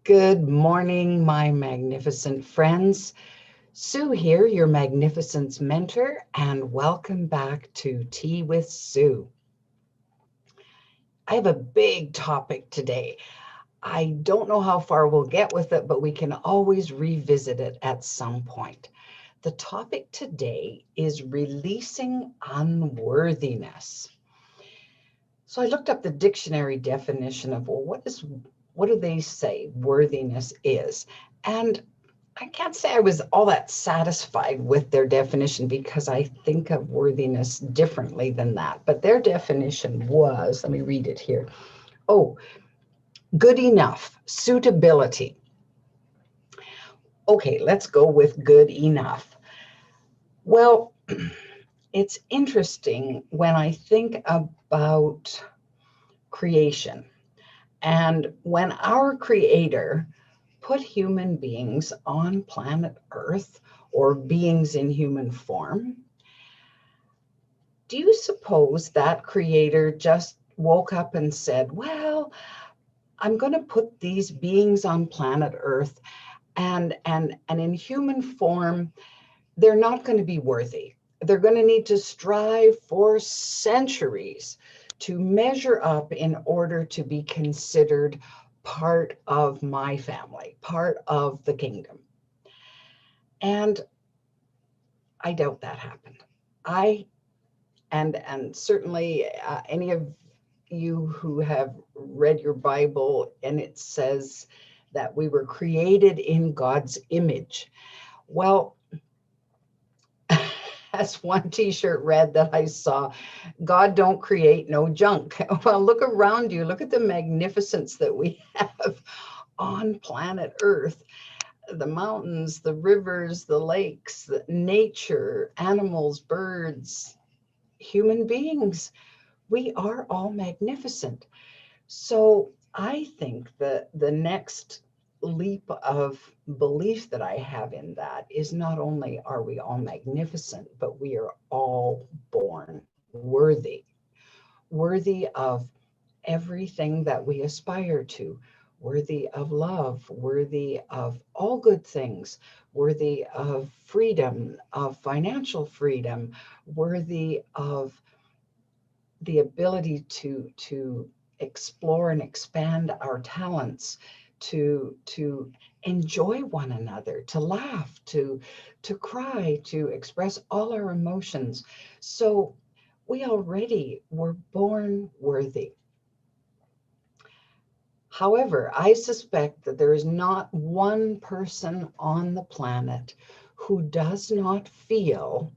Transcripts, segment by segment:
Good morning, my magnificent friends. Sue here, your magnificence mentor, and welcome back to Tea with Sue. I have a big topic today. I don't know how far we'll get with it, but we can always revisit it at some point. The topic today is releasing unworthiness. So I looked up the dictionary definition of, well, what do they say worthiness is? And I can't say I was all that satisfied with their definition because I think of worthiness differently than that. But their definition was, let me read it here. Oh, good enough, suitability. Okay, let's go with good enough. Well, it's interesting when I think about creation and when our Creator put human beings on planet Earth or beings in human form, do you suppose that Creator just woke up and said, well, I'm going to put these beings on planet Earth and in human form, they're not going to be worthy. They're going to need to strive for centuries to measure up in order to be considered part of my family, part of the kingdom. And I doubt that happened. And certainly any of you who have read your Bible, and it says that we were created in God's image. Well, as one t-shirt read that I saw, God don't create no junk. Well, look around you, look at the magnificence that we have on planet Earth. The mountains, the rivers, the lakes, the nature, animals, birds, human beings. We are all magnificent. So I think that the next leap of belief that I have in that is not only are we all magnificent, but we are all born worthy, worthy of everything that we aspire to, worthy of love, worthy of all good things, worthy of freedom, of financial freedom, worthy of the ability to explore and expand our talents, to enjoy one another, to laugh, to cry, to express all our emotions. So we already were born worthy. However, I suspect that there is not one person on the planet who does not feel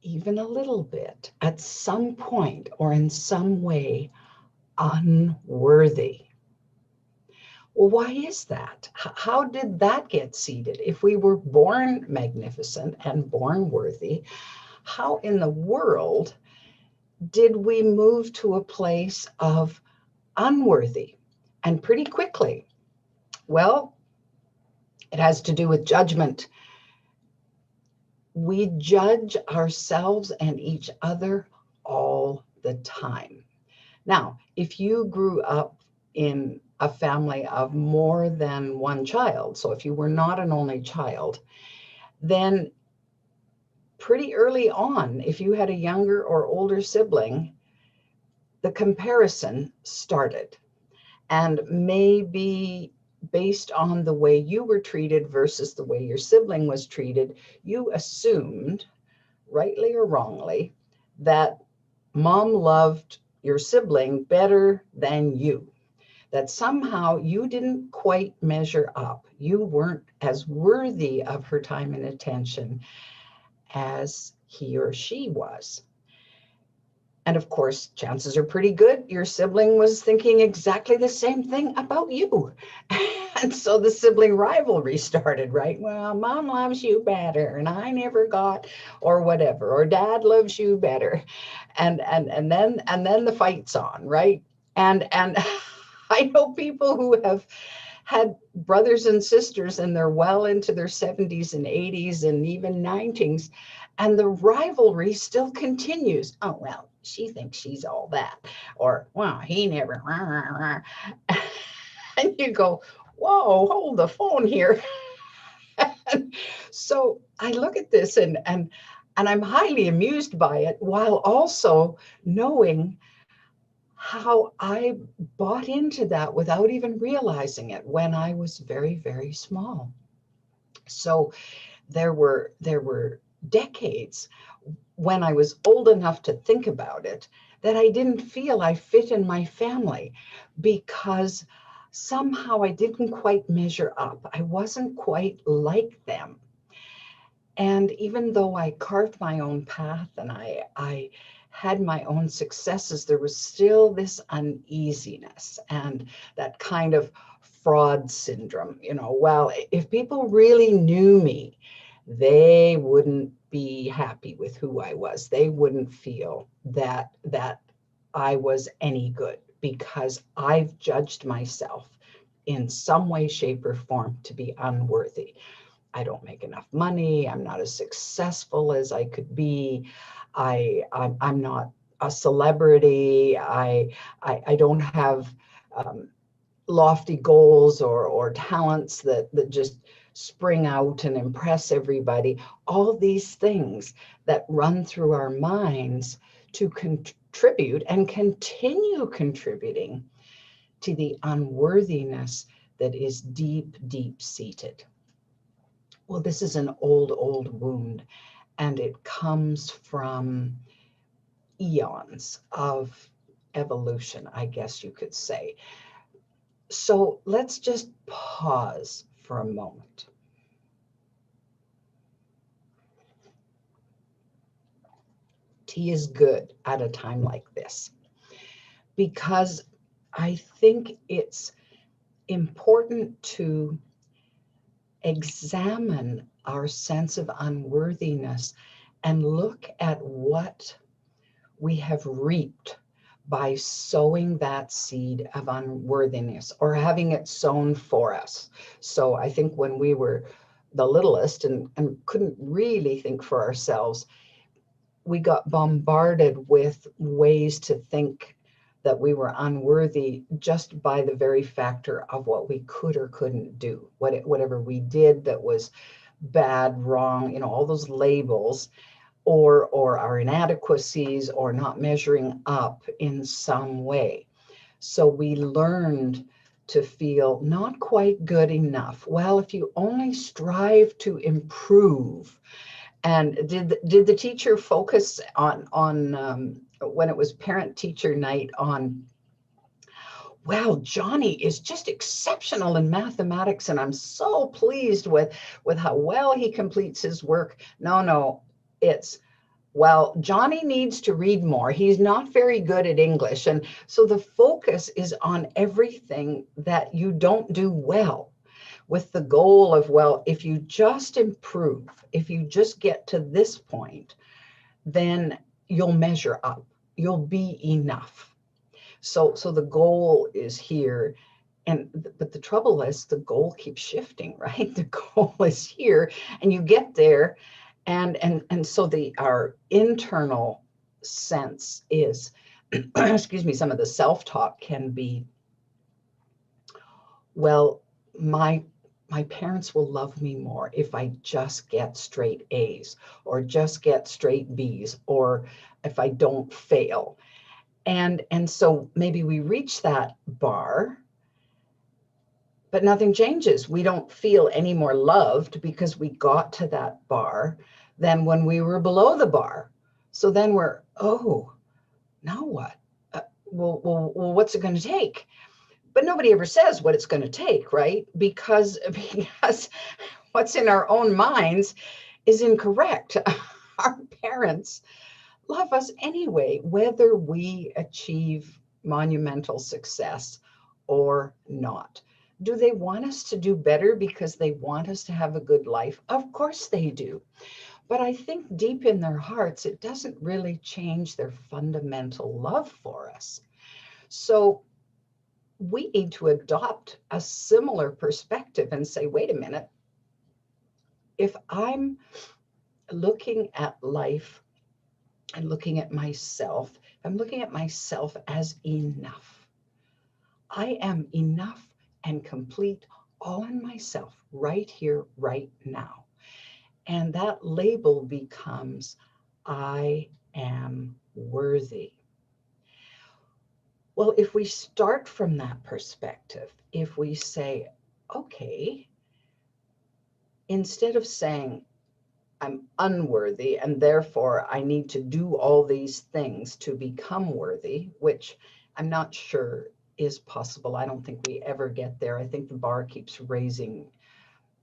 even a little bit at some point or in some way unworthy. Well, why is that? How did that get seeded? If we were born magnificent and born worthy, how in the world did we move to a place of unworthy and pretty quickly? Well, it has to do with judgment. We judge ourselves and each other all the time. Now, if you grew up in a family of more than one child, so if you were not an only child, then pretty early on, if you had a younger or older sibling, the comparison started. And maybe based on the way you were treated versus the way your sibling was treated, you assumed, rightly or wrongly, that mom loved your sibling better than you, that somehow you didn't quite measure up. You weren't as worthy of her time and attention as he or she was. And of course, chances are pretty good your sibling was thinking exactly the same thing about you. And so the sibling rivalry started, right? Well, mom loves you better and I never got, or whatever, or dad loves you better. And then the fight's on, right? And I know people who have had brothers and sisters and they're well into their 70s and 80s and even 90s, and the rivalry still continues. Oh, well, she thinks she's all that, or well, he never. And you go, whoa, hold the phone here. So I look at this and I'm highly amused by it, while also knowing how I bought into that without even realizing it when I was very, very small. So there were decades when I was old enough to think about it that I didn't feel I fit in my family because somehow I didn't quite measure up. I wasn't quite like them. And even though I carved my own path and I had my own successes, there was still this uneasiness and that kind of fraud syndrome. Well, if people really knew me, they wouldn't be happy with who I was. They wouldn't feel that I was any good because I've judged myself in some way, shape, or form to be unworthy. I don't make enough money. I'm not as successful as I could be. I'm not a celebrity. I don't have lofty goals or talents that just spring out and impress everybody. All these things that run through our minds to contribute and continue contributing to the unworthiness that is deep, deep seated. Well, this is an old, old wound, and it comes from eons of evolution, I guess you could say. So let's just pause for a moment. Tea is good at a time like this because I think it's important to examine our sense of unworthiness and look at what we have reaped by sowing that seed of unworthiness or having it sown for us. So I think when we were the littlest and couldn't really think for ourselves, we got bombarded with ways to think that we were unworthy just by the very factor of what we could or couldn't do, whatever we did that was bad, wrong, all those labels, or our inadequacies or not measuring up in some way. So we learned to feel not quite good enough. Well, if you only strive to improve. And did the teacher focus on when it was parent teacher night on, well, Johnny is just exceptional in mathematics and I'm so pleased with how well he completes his work. No, it's, well, Johnny needs to read more. He's not very good at English. And so the focus is on everything that you don't do well, with the goal of, well, if you just improve, if you just get to this point, then you'll measure up. You'll be enough. So the goal is here. But the trouble is the goal keeps shifting, right? The goal is here and you get there. And so our internal sense is, excuse me, some of the self-talk can be, well, my parents will love me more if I just get straight A's or just get straight B's, or if I don't fail. And so maybe we reach that bar, but nothing changes. We don't feel any more loved because we got to that bar than when we were below the bar. So then we're, oh, now what? Well, what's it going to take? But nobody ever says what it's going to take, right? Because what's in our own minds is incorrect. Our parents love us anyway, whether we achieve monumental success or not. Do they want us to do better because they want us to have a good life? Of course they do. But I think deep in their hearts, it doesn't really change their fundamental love for us. So we need to adopt a similar perspective and say, wait a minute, if I'm looking at life and looking at myself, I'm looking at myself as enough. I am enough and complete all on myself, right here, right now. And that label becomes, I am worthy. Well, if we start from that perspective, if we say, okay, instead of saying, I'm unworthy and therefore I need to do all these things to become worthy, which I'm not sure is possible. I don't think we ever get there. I think the bar keeps raising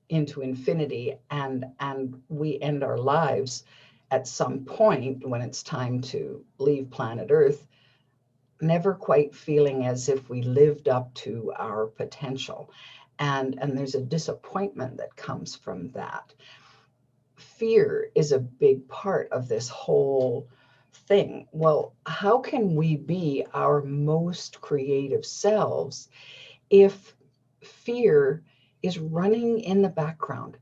into infinity, and we end our lives at some point when it's time to leave planet Earth, never quite feeling as if we lived up to our potential. And there's a disappointment that comes from that. Fear is a big part of this whole thing. Well, how can we be our most creative selves if fear is running in the background?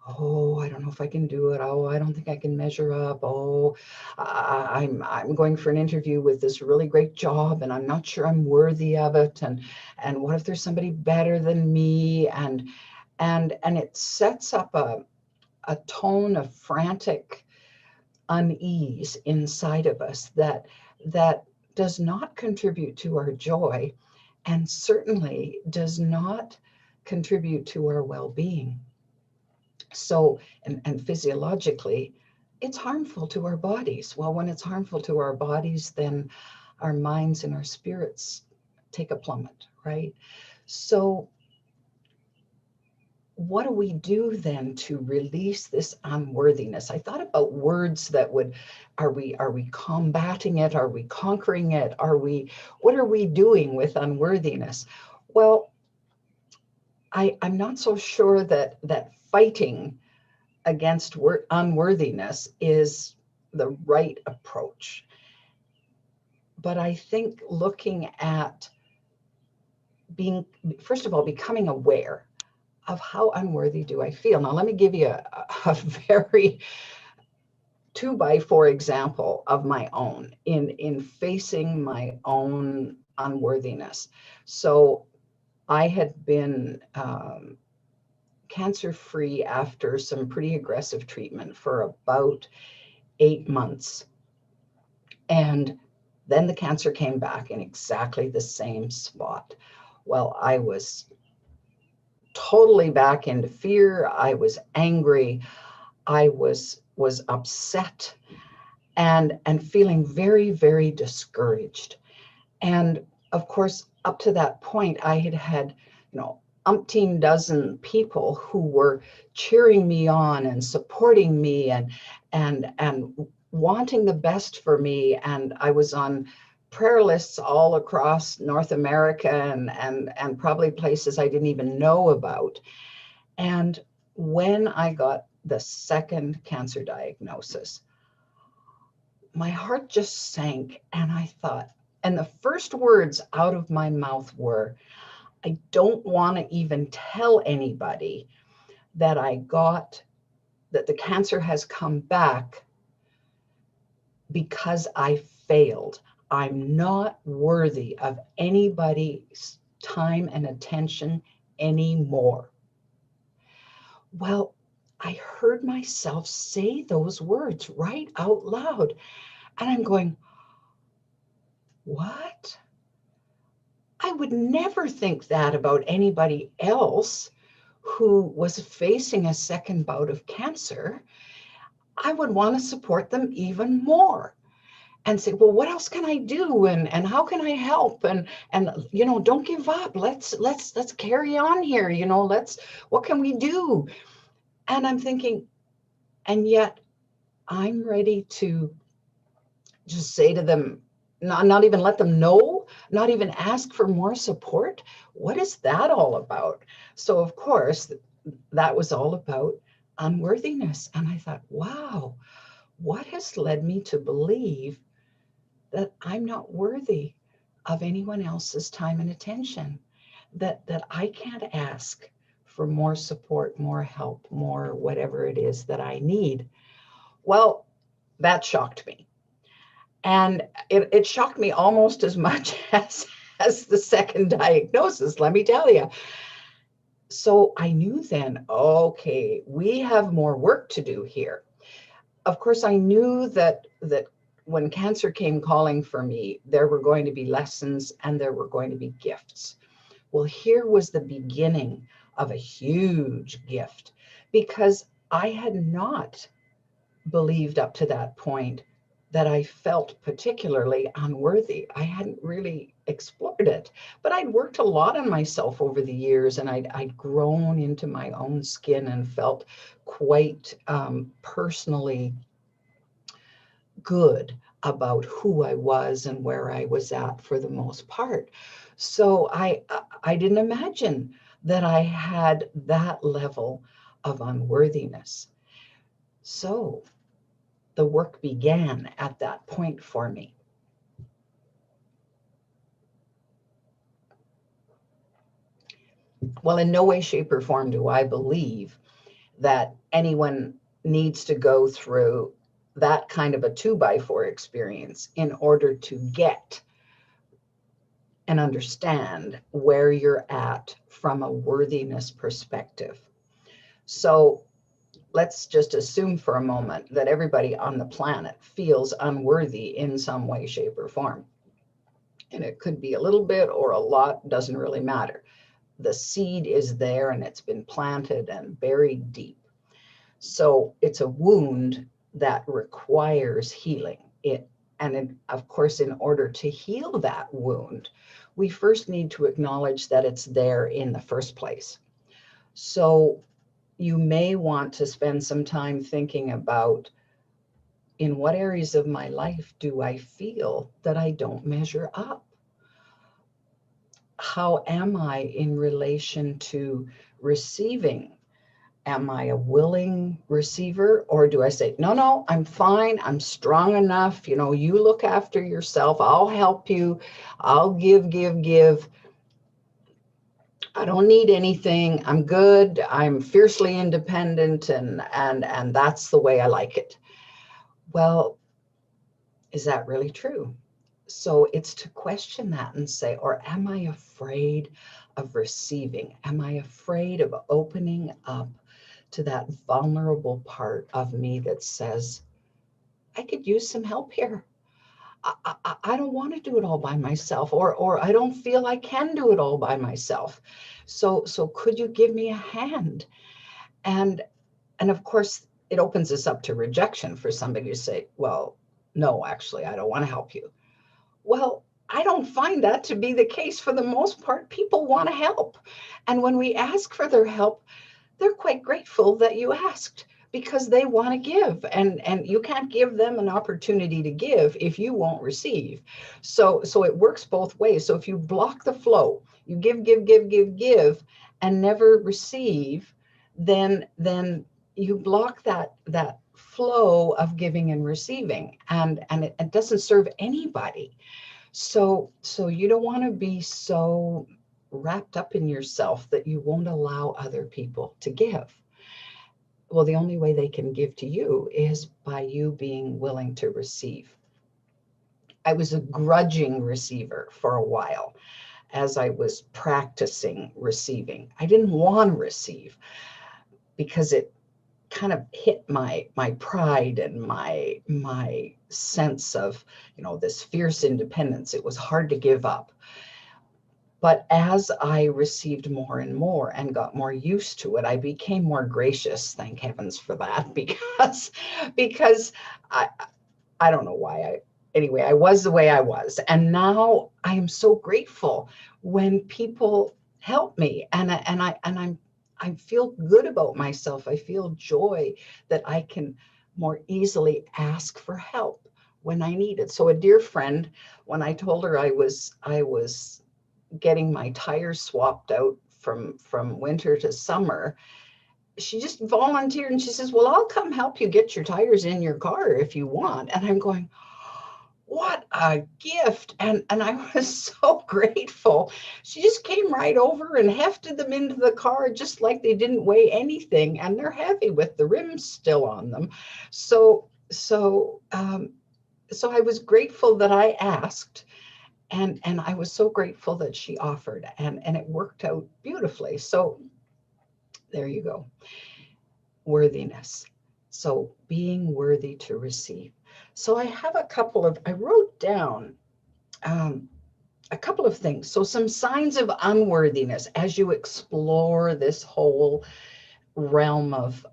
Oh, I don't know if I can do it. Oh, I don't think I can measure up. Oh, I'm going for an interview with this really great job, and I'm not sure I'm worthy of it. And what if there's somebody better than me? And it sets up a tone of frantic unease inside of us that does not contribute to our joy, and certainly does not contribute to our well-being. So, and physiologically, it's harmful to our bodies. Well, when it's harmful to our bodies, then our minds and our spirits take a plummet, right? So what do we do then to release this unworthiness? I thought about words that would, are we combating it? Are we conquering it? What are we doing with unworthiness? Well, I'm not so sure that fighting against unworthiness is the right approach. But I think looking at being, first of all, becoming aware of how unworthy do I feel. Now, let me give you a very 2x4 example of my own in facing my own unworthiness. So I had been cancer-free after some pretty aggressive treatment for about 8 months. And then the cancer came back in exactly the same spot. Well, I was totally back into fear. I was angry. I was upset and feeling very, very discouraged. And of course, up to that point, I had, umpteen dozen people who were cheering me on and supporting me and wanting the best for me. And I was on prayer lists all across North America and probably places I didn't even know about. And when I got the second cancer diagnosis, my heart just sank, and I thought, and the first words out of my mouth were, I don't want to even tell anybody that that the cancer has come back because I failed. I'm not worthy of anybody's time and attention anymore. Well, I heard myself say those words right out loud. And I'm going, what? I would never think that about anybody else who was facing a second bout of cancer. I would want to support them even more and say, well, what else can I do? And how can I help? And don't give up. Let's carry on here. What can we do? And I'm thinking, and yet I'm ready to just say to them, not even let them know, not even ask for more support. What is that all about? So of course, that was all about unworthiness. And I thought, wow, what has led me to believe that I'm not worthy of anyone else's time and attention, that I can't ask for more support, more help, more whatever it is that I need? Well, that shocked me. And it shocked me almost as much as the second diagnosis, let me tell you. So I knew then, okay, we have more work to do here. Of course, I knew that when cancer came calling for me, there were going to be lessons and there were going to be gifts. Well, here was the beginning of a huge gift, because I had not believed up to that point that I felt particularly unworthy. I hadn't really explored it, but I'd worked a lot on myself over the years, and I'd grown into my own skin and felt quite personally good about who I was and where I was at for the most part. So I didn't imagine that I had that level of unworthiness. So the work began at that point for me. Well, in no way, shape, or form do I believe that anyone needs to go through that kind of a 2x4 experience in order to get and understand where you're at from a worthiness perspective. So let's just assume for a moment that everybody on the planet feels unworthy in some way, shape, or form. And it could be a little bit or a lot, doesn't really matter. The seed is there and it's been planted and buried deep. So it's a wound that requires healing. Of course, in order to heal that wound, we first need to acknowledge that it's there in the first place. So you may want to spend some time thinking about, in what areas of my life do I feel that I don't measure up? How am I in relation to receiving? Am I a willing receiver, or do I say, no, no, I'm fine. I'm strong enough. You look after yourself. I'll help you. I'll give, give, give. I don't need anything. I'm good. I'm fiercely independent, and that's the way I like it. Well, is that really true? So it's to question that and say, or am I afraid of receiving? Am I afraid of opening up to that vulnerable part of me that says, I could use some help here. I don't want to do it all by myself, or I don't feel I can do it all by myself. So could you give me a hand? And and of course, it opens us up to rejection for somebody to say, well, no, actually, I don't want to help you. Well, I don't find that to be the case. For the most part, people want to help. And when we ask for their help, they're quite grateful that you asked, because they want to give, and you can't give them an opportunity to give if you won't receive. So it works both ways. So if you block the flow, you give, give, give, give, give, and never receive, then you block that flow of giving and receiving, and it doesn't serve anybody. So you don't want to be so wrapped up in yourself that you won't allow other people to give. Well, the only way they can give to you is by you being willing to receive. I was a grudging receiver for a while as I was practicing receiving. I didn't want to receive because it kind of hit my pride and my sense of, this fierce independence. It was hard to give up. But as I received more and more and got more used to it, I became more gracious. Thank heavens for that, because I I don't know why. Anyway, I was the way I was, and now I am so grateful when people help me, I feel good about myself. I feel joy that I can more easily ask for help when I need it. So a dear friend, when I told her I was getting my tires swapped out from winter to summer, she just volunteered and she says, well, I'll come help you get your tires in your car if you want. And I'm going, what a gift. And I was so grateful. She just came right over and hefted them into the car just like they didn't weigh anything, and they're heavy with the rims still on them. So I was grateful that I asked, and I was so grateful that she offered, and it worked out beautifully. So There you go. Worthiness. So being worthy to receive. So I wrote down um, a couple of things. So some signs of unworthiness as you explore this whole realm of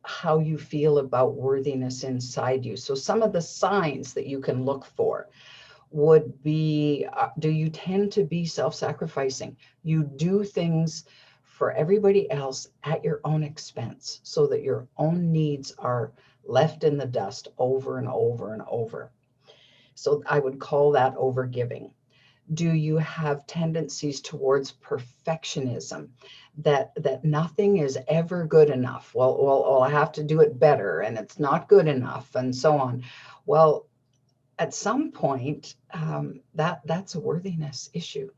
how you feel about worthiness inside you. So some of the signs that you can look for would be, do you tend to be self-sacrificing? You do things for everybody else at your own expense so that your own needs are left in the dust over and over and over. So I would call that overgiving. Do you have tendencies towards perfectionism, that nothing is ever good enough? Well, I have to do it better, and it's not good enough, and so on. Well, at some point, that's a worthiness issue.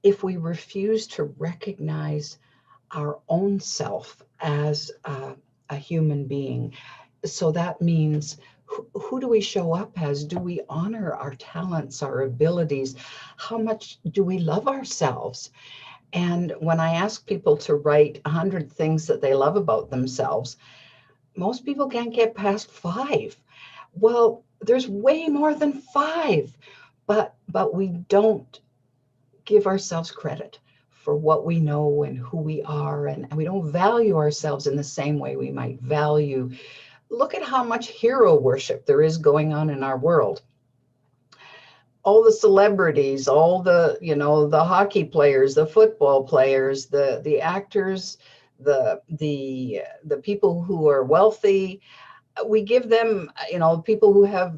If we refuse to recognize our own self as a human being, so that means who do we show up as? Do we honor our talents, our abilities? How much do we love ourselves? And when I ask people to write 100 things that they love about themselves, most people can't get past 5. Well, there's way more than 5, but we don't give ourselves credit for what we know and who we are, and we don't value ourselves in the same way we might value. Look at how much hero worship there is going on in our world. All the celebrities, all the, the hockey players, the football players, the actors, the people who are wealthy, we give them, people who have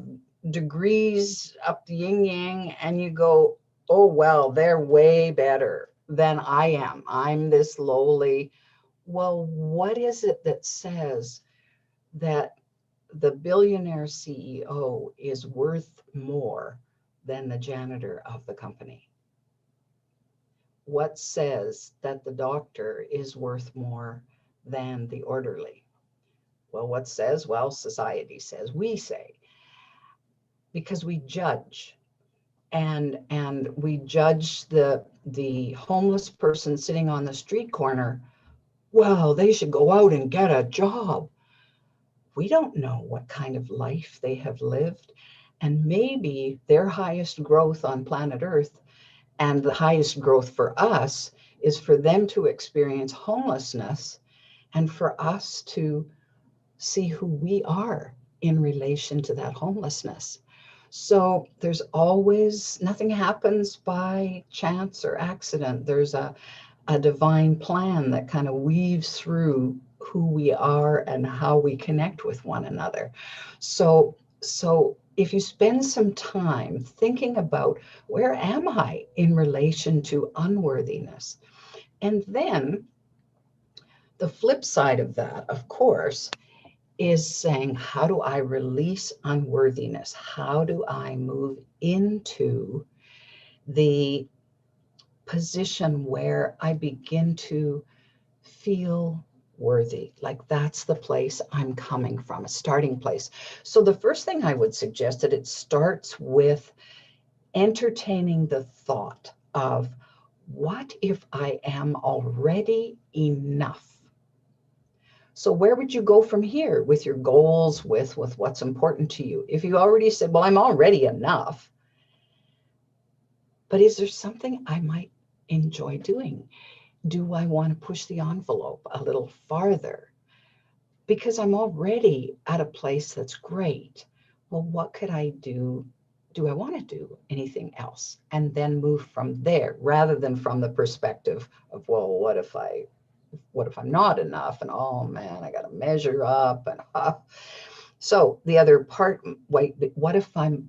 degrees up the yin yang, and you go, oh, well, they're way better than I am. I'm this lowly. Well, what is it that says that the billionaire CEO is worth more than the janitor of the company? What says that the doctor is worth more than the orderly? Well, what says? Well, society says, we say, because we judge. And we judge the homeless person sitting on the street corner. Well, they should go out and get a job. We don't know what kind of life they have lived. And maybe their highest growth on planet Earth, and the highest growth for us, is for them to experience homelessness and for us to see who we are in relation to that homelessness. So there's always, nothing happens by chance or accident. There's a divine plan that kind of weaves through who we are and how we connect with one another. So if you spend some time thinking about, where am I in relation to unworthiness? And then the flip side of that, of course, is saying, how do I release unworthiness? How do I move into the position where I begin to feel worthy? Like that's the place I'm coming from, a starting place. So the first thing I would suggest, that it starts with entertaining the thought of, what if I am already enough? So where would you go from here with your goals, with what's important to you? If you already said, well, I'm already enough, but is there something I might enjoy doing? Do I want to push the envelope a little farther? Because I'm already at a place that's great. Well, what could I do? Do I want to do anything else? And then move from there, rather than from the perspective of, well, what if I'm not enough? And oh man, I got to measure up. And so the other part, wait, what if I'm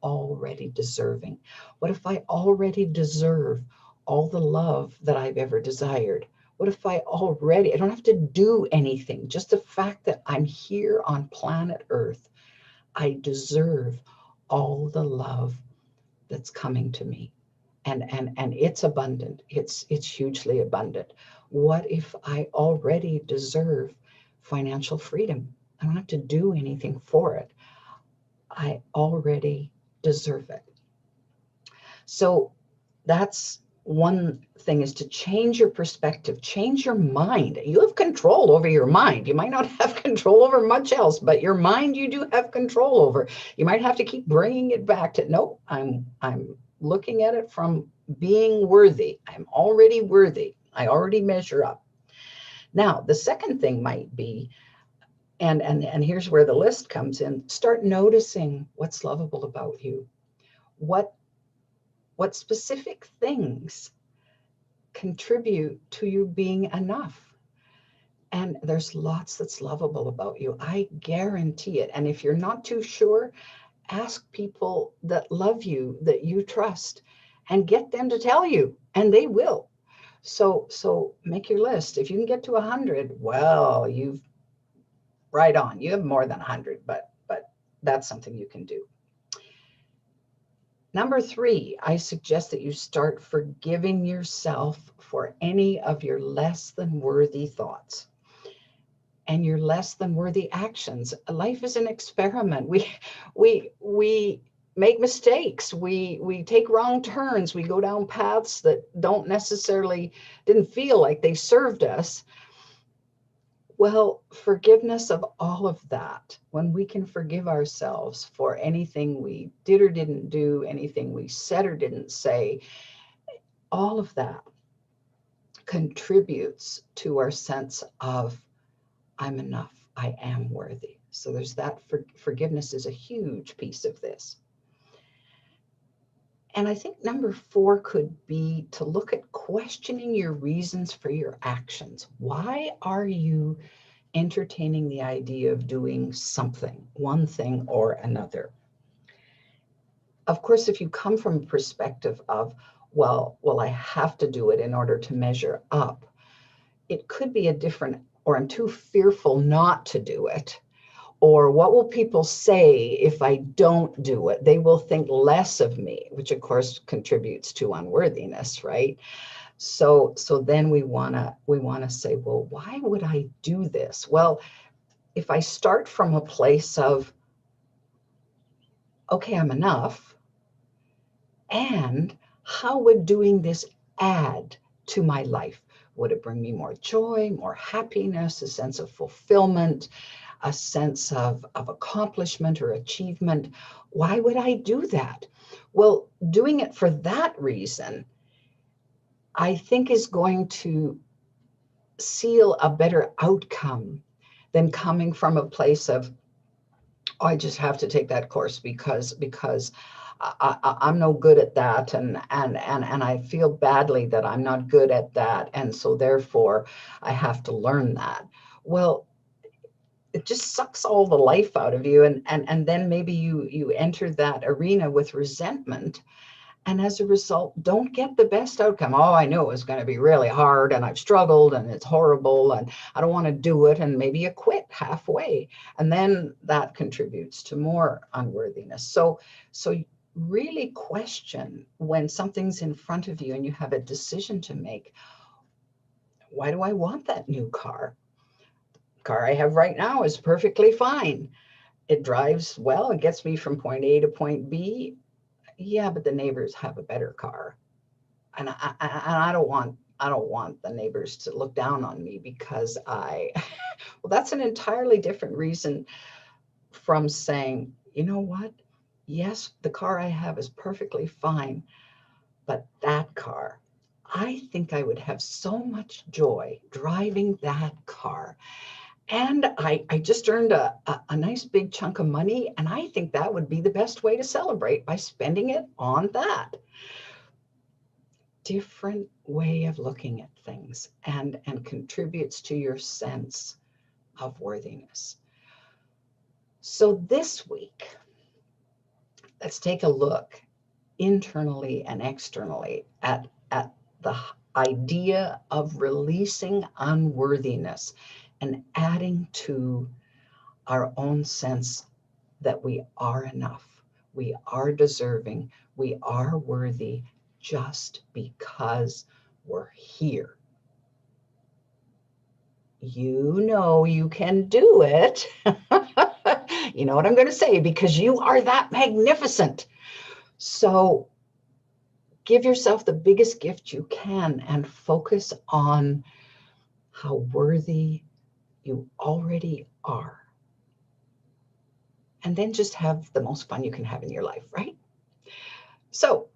already deserving? What if I already deserve all the love that I've ever desired? What if I don't have to do anything? Just the fact that I'm here on planet Earth, I deserve all the love that's coming to me. And it's abundant. It's hugely abundant. What if I already deserve financial freedom? I don't have to do anything for it. I already deserve it. So that's one thing is to change your perspective, change your mind. You have control over your mind. You might not have control over much else, but your mind you do have control over. You might have to keep bringing it back to, no, I'm looking at it from being worthy. I'm already worthy. I already measure up. Now, the second thing might be, and here's where the list comes in, start noticing what's lovable about you. What specific things contribute to you being enough? And there's lots that's lovable about you. I guarantee it. And if you're not too sure, ask people that love you, that you trust, and get them to tell you, and they will. So make your list. If you can get to 100, well, you've right on. You have more than 100, but that's something you can do. Number 3, I suggest that you start forgiving yourself for any of your less than worthy thoughts and your less than worthy actions. Life is an experiment. We make mistakes. We take wrong turns. We go down paths that didn't feel like they served us. Well, forgiveness of all of that, when we can forgive ourselves for anything we did or didn't do, anything we said or didn't say, all of that contributes to our sense of, I'm enough, I am worthy. So there's that. Forgiveness is a huge piece of this. And I think number 4 could be to look at questioning your reasons for your actions. Why are you entertaining the idea of doing something, one thing or another? Of course, if you come from a perspective of, well, I have to do it in order to measure up, it could be a different, or I'm too fearful not to do it. Or what will people say if I don't do it? They will think less of me, which of course contributes to unworthiness, right? So then we want to say, well, why would I do this? Well, if I start from a place of, okay, I'm enough, and how would doing this add to my life? Would it bring me more joy, more happiness, a sense of fulfillment, a sense of accomplishment or achievement? Why would I do that? Well, doing it for that reason, I think, is going to seal a better outcome than coming from a place of, oh, I just have to take that course because I'm no good at that, and I feel badly that I'm not good at that, and so therefore I have to learn that. Well, it just sucks all the life out of you, and then maybe you enter that arena with resentment, and as a result don't get the best outcome. Oh, I knew it was going to be really hard, and I've struggled, and it's horrible, and I don't want to do it, and maybe you quit halfway, and then that contributes to more unworthiness. So really question when something's in front of you and you have a decision to make. Why do I want that new car? The car I have right now is perfectly fine. It drives well, it gets me from point A to point B. Yeah, but the neighbors have a better car. And I don't want the neighbors to look down on me because well, that's an entirely different reason from saying, you know what? Yes, the car I have is perfectly fine, but that car, I think I would have so much joy driving that car. And I just earned a nice big chunk of money, and I think that would be the best way to celebrate, by spending it on that. Different way of looking at things, and contributes to your sense of worthiness. So this week, let's take a look internally and externally at the idea of releasing unworthiness and adding to our own sense that we are enough, we are deserving, we are worthy just because we're here. You know you can do it. You know what I'm going to say, because you are that magnificent. So Give yourself the biggest gift you can and focus on how worthy you already are. And then just have the most fun you can have in your life, right? So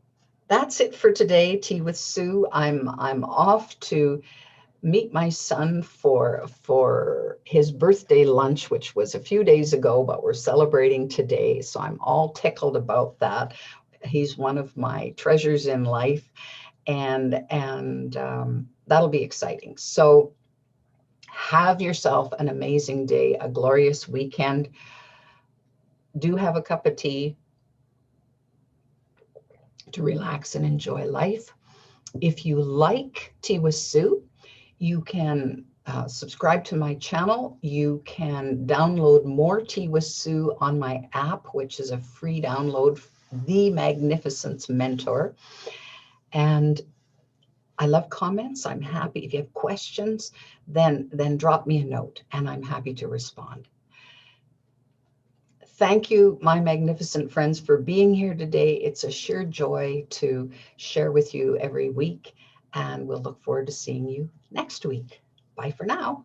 that's it for today, Tea with Sue. I'm off to meet my son for his birthday lunch, which was a few days ago, but we're celebrating today. So I'm all tickled about that. He's one of my treasures in life, and that'll be exciting. So have yourself an amazing day, a glorious weekend. Do have a cup of tea to relax and enjoy life. If you like Tea with Sue, you can subscribe to my channel. You can download more Tea with Sue on my app, which is a free download, The Magnificence Mentor. And I love comments. I'm happy. If you have questions, then drop me a note and I'm happy to respond. Thank you, my magnificent friends, for being here today. It's a sheer joy to share with you every week, and we'll look forward to seeing you next week. Bye for now.